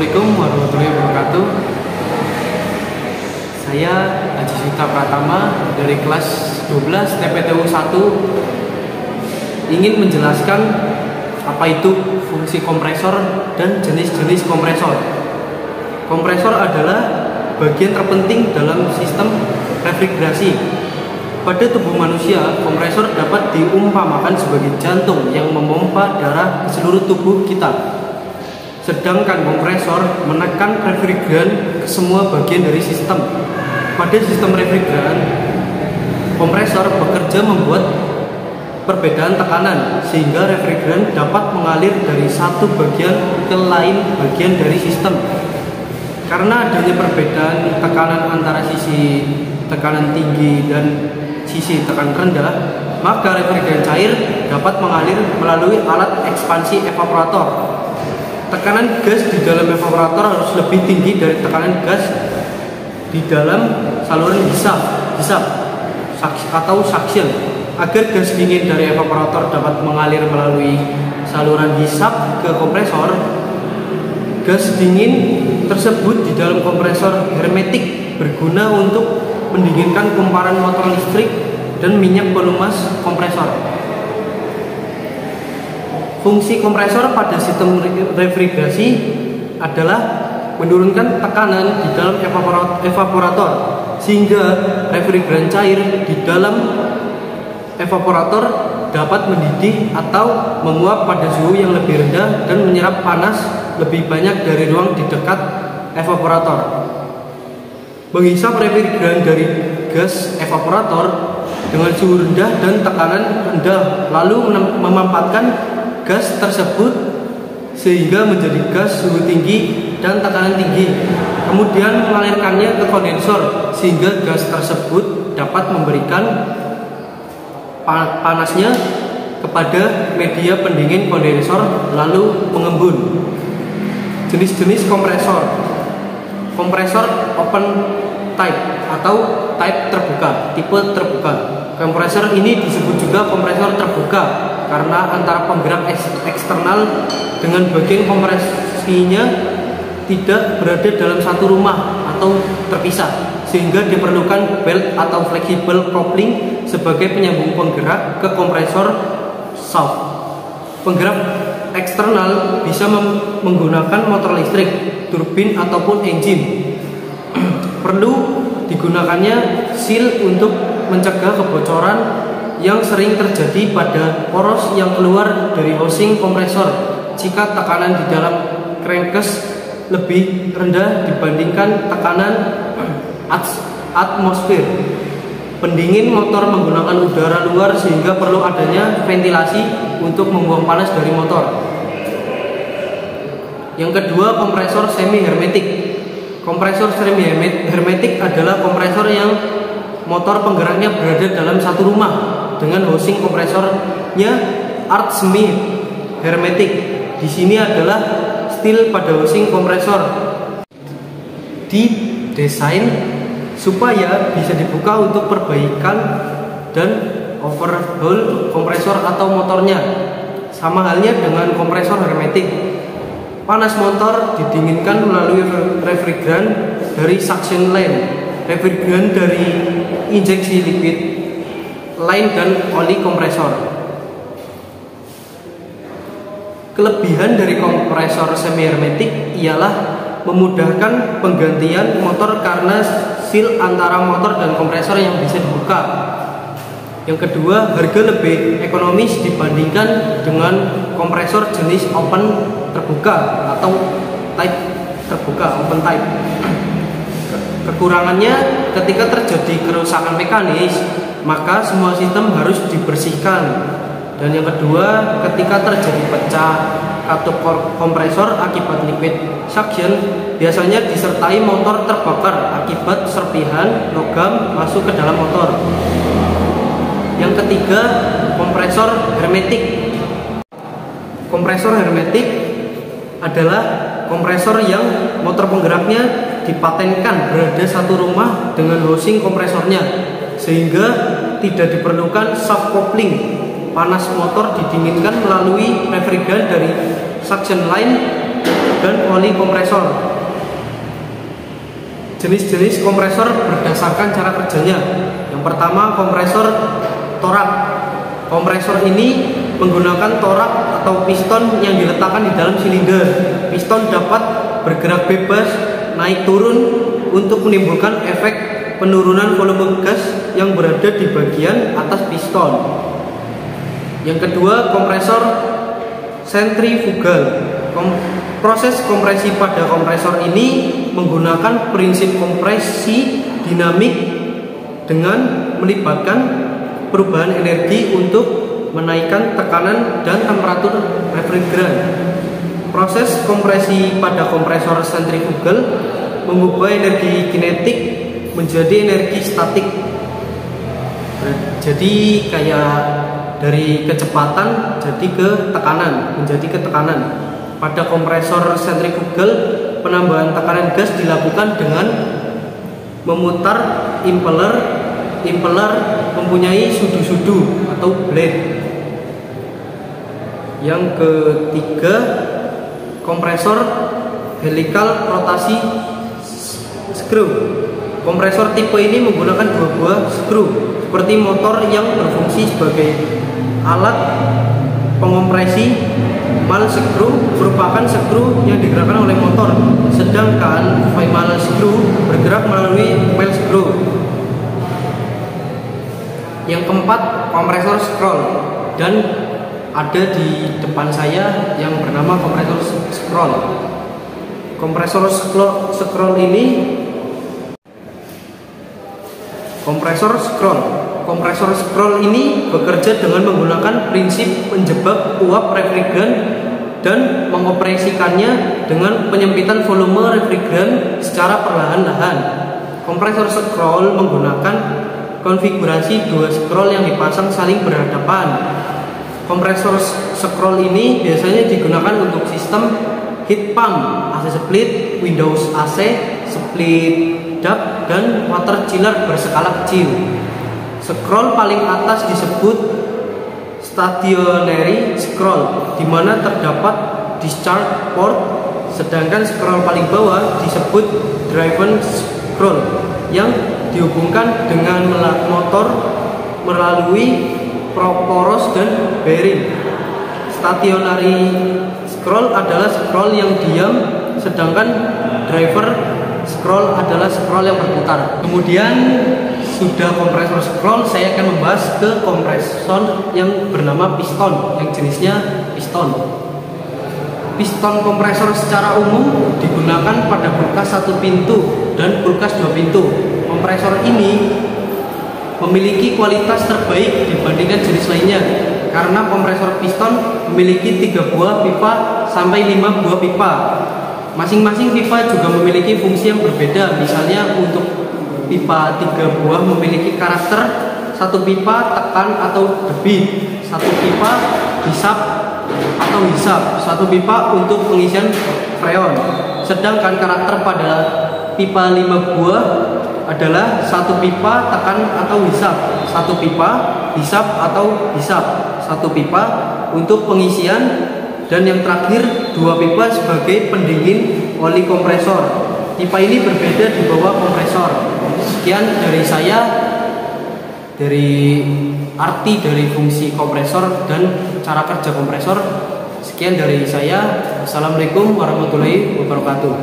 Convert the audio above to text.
Assalamualaikum warahmatullahi wabarakatuh. Saya Haji Sita Pratama dari kelas 12 TPTU 1 ingin menjelaskan apa itu fungsi kompresor dan jenis-jenis kompresor. Kompresor adalah bagian terpenting dalam sistem refrigerasi. Pada tubuh manusia, kompresor dapat diumpamakan sebagai jantung yang memompa darah ke seluruh tubuh kita. Sedangkan kompresor menekan refrigeran ke semua bagian dari sistem. Pada sistem refrigeran, kompresor bekerja membuat perbedaan tekanan sehingga refrigeran dapat mengalir dari satu bagian ke lain bagian dari sistem. Karena adanya perbedaan tekanan antara sisi tekanan tinggi dan sisi tekanan rendah, maka refrigeran cair dapat mengalir melalui alat ekspansi evaporator. Tekanan gas di dalam evaporator harus lebih tinggi dari tekanan gas di dalam saluran hisap atau suction. Agar gas dingin dari evaporator dapat mengalir melalui saluran hisap ke kompresor, gas dingin tersebut di dalam kompresor hermetik berguna untuk mendinginkan kumparan motor listrik dan minyak pelumas kompresor. Fungsi kompresor pada sistem refrigerasi adalah menurunkan tekanan di dalam evaporator sehingga refrigeran cair di dalam evaporator dapat mendidih atau menguap pada suhu yang lebih rendah dan menyerap panas lebih banyak dari ruang di dekat evaporator. Menghisap refrigeran dari gas evaporator dengan suhu rendah dan tekanan rendah, lalu memampatkan gas tersebut sehingga menjadi gas suhu tinggi dan tekanan tinggi. Kemudian mengalirkannya ke kondensor sehingga gas tersebut dapat memberikan panasnya kepada media pendingin kondensor lalu mengembun. Jenis-jenis kompresor. Kompresor open type atau type terbuka, tipe terbuka. Kompresor ini disebut juga kompresor terbuka karena antara penggerak eksternal dengan bagian kompresinya tidak berada dalam satu rumah atau terpisah, sehingga diperlukan belt atau flexible coupling sebagai penyambung penggerak ke kompresor shaft. Penggerak eksternal bisa menggunakan motor listrik, turbin ataupun engine. Perlu digunakannya seal untuk mencegah kebocoran yang sering terjadi pada poros yang keluar dari housing kompresor jika tekanan di dalam crankcase lebih rendah dibandingkan tekanan atmosfer. Pendingin motor menggunakan udara luar sehingga perlu adanya ventilasi untuk membuang panas dari motor. Yang kedua, kompresor semi hermetik. Kompresor semi hermetik adalah kompresor yang motor penggeraknya berada dalam satu rumah dengan housing kompresornya art semi hermetik. Di sini adalah steel pada housing kompresor didesain supaya bisa dibuka untuk perbaikan dan overhaul kompresor atau motornya. Sama halnya dengan kompresor hermetik. Panas motor didinginkan melalui refrigeran dari suction line, refrigeran dari injeksi liquid, line dan oli kompresor. Kelebihan dari kompresor semi hermetik ialah memudahkan penggantian motor karena seal antara motor dan kompresor yang bisa dibuka. Yang kedua, harga lebih ekonomis dibandingkan dengan kompresor jenis open terbuka atau type terbuka, open type. Kekurangannya, ketika terjadi kerusakan mekanis, maka semua sistem harus dibersihkan. Dan yang kedua, ketika terjadi pecah katup kompresor akibat liquid suction, biasanya disertai motor terbakar akibat serpihan logam masuk ke dalam motor. Yang ketiga, kompresor hermetik. Kompresor hermetik adalah kompresor yang motor penggeraknya dipatenkan berada satu rumah dengan housing kompresornya, sehingga tidak diperlukan soft coupling. Panas motor didinginkan melalui refrigeran dari suction line dan oli kompresor. Jenis-jenis kompresor berdasarkan cara kerjanya. Yang pertama, kompresor torak. Kompresor ini menggunakan torak atau piston yang diletakkan di dalam silinder. Piston dapat bergerak bebas naik turun untuk menimbulkan efek penurunan volume gas yang berada di bagian atas piston. Yang kedua, kompresor sentrifugal. Proses kompresi pada kompresor ini menggunakan prinsip kompresi dinamik dengan melibatkan perubahan energi untuk menaikkan tekanan dan temperatur refrigeran. Proses kompresi pada kompresor sentrifugal mengubah energi kinetik menjadi energi statik. Jadi kayak dari kecepatan jadi ke tekanan, menjadi ke tekanan. Pada kompresor sentrifugal, penambahan tekanan gas dilakukan dengan memutar impeller. Impeller mempunyai sudu-sudu atau blade. Yang ketiga, kompresor helical rotasi screw. Kompresor tipe ini menggunakan dua buah skru seperti motor yang berfungsi sebagai alat pengompresi. Mal screw merupakan skru yang digerakkan oleh motor, sedangkan final screw bergerak melalui mail screw. Yang keempat, kompresor scroll, dan ada di depan saya yang bernama kompresor scroll. Kompresor scroll ini Kompresor scroll ini bekerja dengan menggunakan prinsip menjebak uap refrigeran dan mengoperasikannya dengan penyempitan volume refrigeran secara perlahan-lahan. Kompresor scroll menggunakan konfigurasi dua scroll yang dipasang saling berhadapan. Kompresor scroll ini biasanya digunakan untuk sistem heat pump, AC split, Windows AC, split duct, dan water chiller berskala kecil. Scroll paling atas disebut stationary scroll, di mana terdapat discharge port, sedangkan scroll paling bawah disebut driven scroll yang dihubungkan dengan motor melalui poros dan bearing. Stationary scroll adalah scroll yang diam, sedangkan driver scroll adalah scroll yang berputar. Kemudian sudah kompresor scroll, saya akan membahas ke kompresor yang bernama piston, yang jenisnya piston. Piston kompresor secara umum digunakan pada kulkas satu pintu dan kulkas dua pintu. Kompresor ini memiliki kualitas terbaik dibandingkan jenis lainnya karena kompresor piston memiliki 3 buah pipa sampai 5 buah pipa. Masing-masing pipa juga memiliki fungsi yang berbeda. Misalnya untuk pipa 3 buah memiliki karakter, satu pipa tekan atau debit, satu pipa hisap atau hisap, satu pipa untuk pengisian freon. Sedangkan karakter pada pipa 5 buah adalah satu pipa tekan atau hisap, satu pipa hisap atau hisap, satu pipa untuk pengisian, dan yang terakhir 2 pipa sebagai pendingin oli kompresor. Pipa ini berbeda di bawah kompresor. Sekian dari saya, dari arti dari fungsi kompresor dan cara kerja kompresor. Sekian dari saya. Assalamualaikum warahmatullahi wabarakatuh.